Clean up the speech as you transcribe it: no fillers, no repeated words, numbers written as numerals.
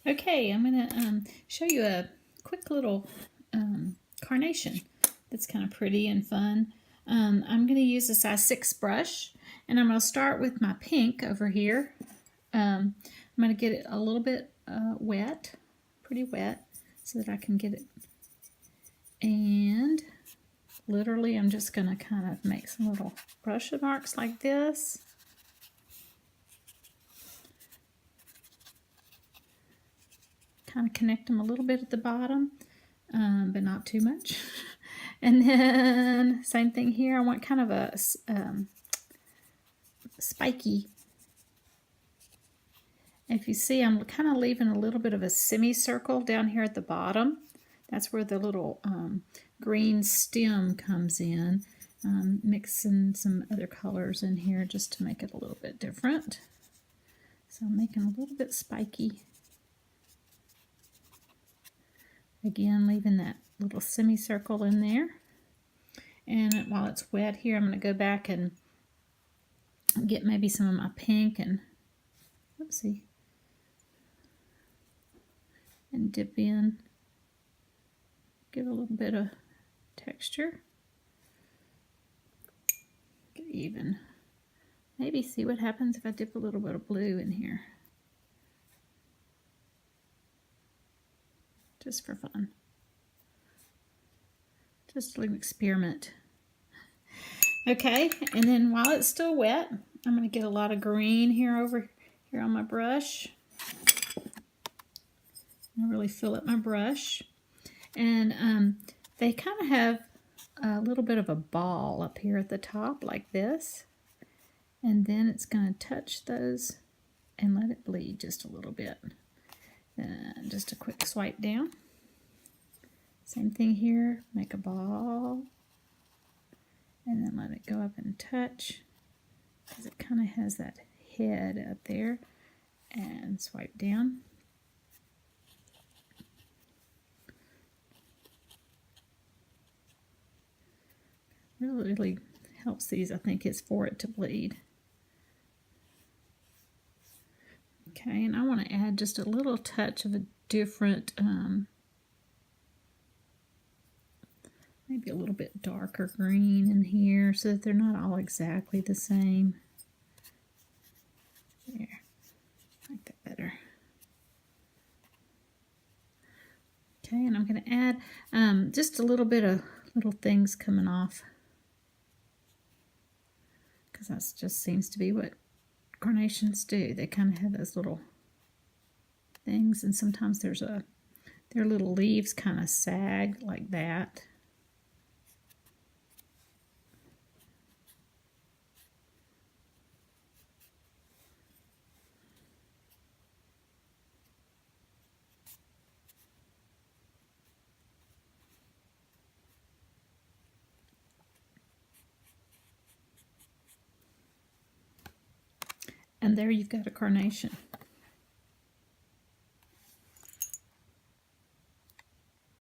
Okay, I'm going to show you a quick little carnation that's kind of pretty and fun. I'm going to use a size 6 brush, and I'm going to start with my pink over here. I'm going to get it a little bit wet, pretty wet, so that I can get it. And literally I'm just going to kind of make some little brush marks like this. Kind of connect them a little bit at the bottom, but not too much. And then same thing here. I want kind of a spiky. If you see, I'm kind of leaving a little bit of a semicircle down here at the bottom. That's where the little green stem comes in. Mixing some other colors in here just to make it a little bit different. So I'm making a little bit spiky. Again, leaving that little semicircle in there. And while it's wet here, I'm going to go back and get maybe some of my pink and, oopsie, and dip in. Give a little bit of texture. Get even. Maybe see what happens if I dip a little bit of blue in here. Just for fun. Just an experiment. Okay, and then while it's still wet, I'm going to get a lot of green here over here on my brush. I really fill up my brush. And they kind of have a little bit of a ball up here at the top like this. And then it's going to touch those and let it bleed just a little bit. And just a quick swipe down. Same thing here, make a ball. And then let it go up and touch. Because it kind of has that head up there. And swipe down. Really helps these, I think, is for it to bleed. Okay, and I want to add just a little touch of a different, maybe a little bit darker green in here so that they're not all exactly the same. There, I like that better. Okay, and I'm going to add just a little bit of little things coming off. Because that just seems to be what carnations do. They kind of have those little things, and sometimes their little leaves kind of sag like that. And there you've got a carnation.